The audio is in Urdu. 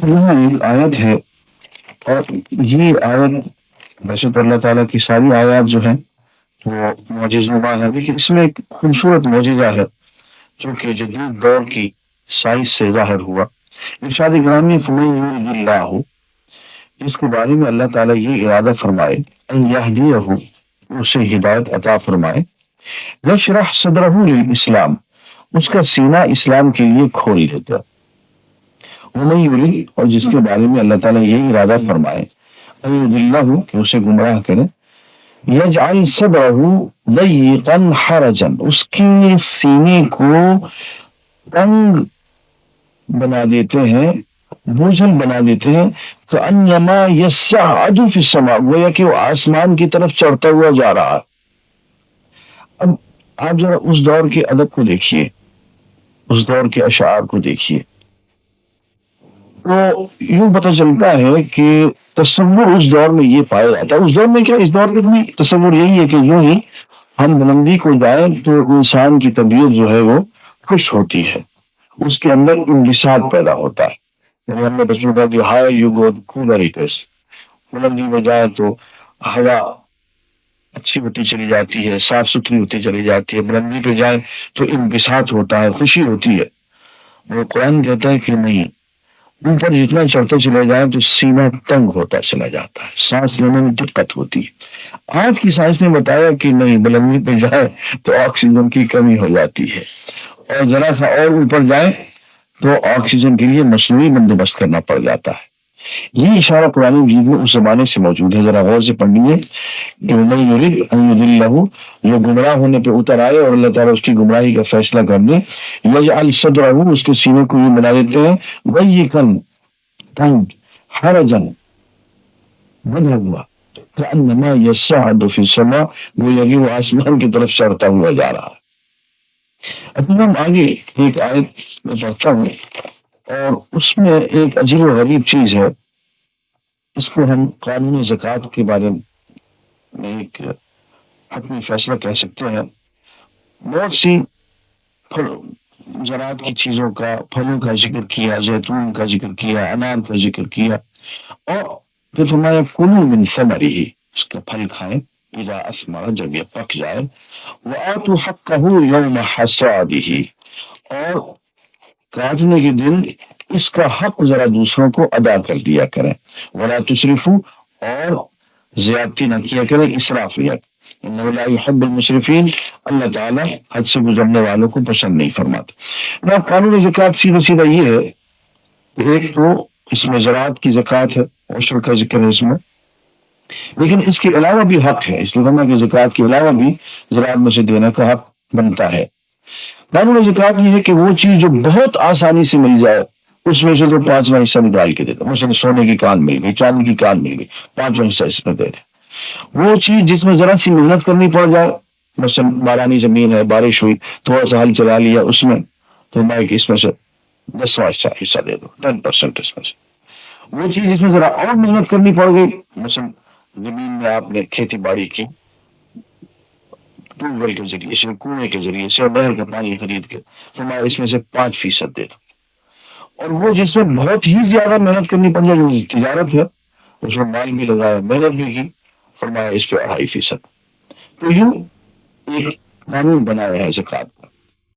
یہاں ایک آیت ہے، اور یہ آیت ویسے تو اللہ تعالیٰ کی ساری آیات جو ہیں وہ معجز نما ہے، لیکن اس میں ایک خوبصورت معجزہ ہے جو کہ جدید دور کی سائنس سے ظاہر ہوا۔ ارشاد گرامی فمن یرد اللہ، جس کے بارے میں اللہ تعالیٰ یہ ارادہ فرمائے ان یہدیہ، اسے ہدایت عطا فرمائے، یشرح صدرہ للاسلام، اس کا سینہ اسلام کے لیے کھول دیتا۔ ومن یرد، اور جس کے بارے میں اللہ تعالیٰ یہ ارادہ فرمائے ان یضلہ، کہ اسے گمراہ کرے، یجعل صدرہ ضیقا حرجا، اس کے سینے کو تنگ بنا دیتے ہیں، بوجھل بنا دیتے ہیں، کأنما یصعد فی السماء، گویا کہ وہ آسمان کی طرف چڑھتا ہوا جا رہا ہے۔ اب آپ ذرا اس دور کے ادب کو دیکھیے، اس دور کے اشعار کو دیکھیے، تو یوں پتہ چلتا ہے کہ تصور اس دور میں یہ پایا جاتا ہے۔ اس دور میں کیا، اس دور میں بھی تصور یہی ہے کہ جو ہی ہم بلندی کو جائیں تو انسان کی طبیعت جو ہے وہ خوش ہوتی ہے، اس کے اندر انبساط پیدا ہوتا ہے۔ یعنی ہم نے بچوں کا کہ high you go cooler it's, بلندی میں جائے تو ہوا اچھی ہوتی چلی جاتی ہے، صاف ستھری ہوتی چلی جاتی ہے، بلندی پہ جائے تو انبساط ہوتا ہے، خوشی ہوتی ہے۔ وہ قرآن کہتا ہے کہ نہیں، اوپر جتنا چڑھتے چلے جائیں تو سینہ تنگ ہوتا چلا جاتا ہے، سانس لینے میں دقت ہوتی ہے۔ آج کی سائنس نے بتایا کہ نہیں، بلندی پہ جائے تو آکسیجن کی کمی ہو جاتی ہے، اور ذرا سا اور اوپر جائے تو آکسیجن کے لیے مصنوعی بندوبست کرنا پڑ جاتا ہے۔ یہ اشارہ قرآن مجید میں اس زمانے سے موجود ہے، ذرا غور سے پڑھیے کہ وَمَن يُرِدْ أَن يُضِلَّهُ، جو گمراہ ہونے پہ اتر آئے اور اللہ تعالیٰ اس کی گمراہی کا فیصلہ کر دے، یجعل صدرہ، اس کے سینے کو یہ بنا دیتے ہیں ضیقاً، تنگ، حرجاً، بندھا ہوا، کأنما یصعد فی السماء، گویا کہ وہ آسمان کی طرف چڑھتا ہوا جا رہا ہے۔ اب ہم آگے ایک آیت میں پڑھتا ہوں، اور اس میں ایک عجیب و غریب چیز ہے، اس کو ہم قانون زکوٰۃ کے بارے میں ایک حتمی فیصلہ کہہ سکتے ہیں۔ بہت سی زراعت کی چیزوں کا، پھلوں کا ذکر کیا، زیتون کا ذکر کیا، انار کا ذکر کیا، اور پھر فرمایا کلوا من ثمرہ، اس کا پھل کھائیں، اذا اثمر، جب یہ پک جائے، وآتوا حقہ یوم حصادہ، اور کاٹنے کے دن اس کا حق ذرا دوسروں کو ادا کر دیا کریں، ولا تسرفوا، اور زیادتی نہ کیا کریں، اسرافیت، انہ لا يحب المسرفین، اللہ تعالیٰ حد سے گزرنے والوں کو پسند نہیں فرماتا۔ نا قانون زکوٰۃ سیدھا سیدھا یہ ہے کہ ایک تو اس میں زراعت کی زکوٰۃ ہے، عشر کا ذکر ہے اس میں، لیکن اس کے علاوہ بھی حق ہے، اس لیے فرمایا کہ زکوٰۃ کے علاوہ بھی زراعت میں سے دینے کا حق بنتا ہے۔ قانون زکوٰۃ یہ ہے کہ وہ چیز جو بہت آسانی سے مل جائے اس میں سے تو پانچواں حصہ نکال کے دیتا، مثلا سونے کی کان مل گئی، چاندی کی کان مل گئی، پانچواں حصہ اس میں دے دے۔ وہ چیز جس میں ذرا سی محنت کرنی پڑ جائے، مثلا بارانی زمین ہے، بارش ہوئی، تھوڑا سا ہل چلا لیا اس میں، تو میں اس میں سے 10واں حصہ دے دو، 10% اس میں سے۔ وہ چیز جس میں ذرا اور محنت کرنی پڑ گئی، مثلا زمین میں آپ نے کھیتی باڑی کی، ٹیوب ویل کے ذریعے سے، کنویں کے ذریعے سے، نہر کا پانی خرید کے، تو میں اس میں سے 5% دے دوں۔ اور وہ جس میں بہت ہی زیادہ محنت کرنی پڑ جائے، جو تجارت ہے، اس میں مال بھی لگایا، محنت بھی کی، فرمایا اس پہ 2.5%۔ تو یوں ایک قانون بنایا ہے زکوٰۃ۔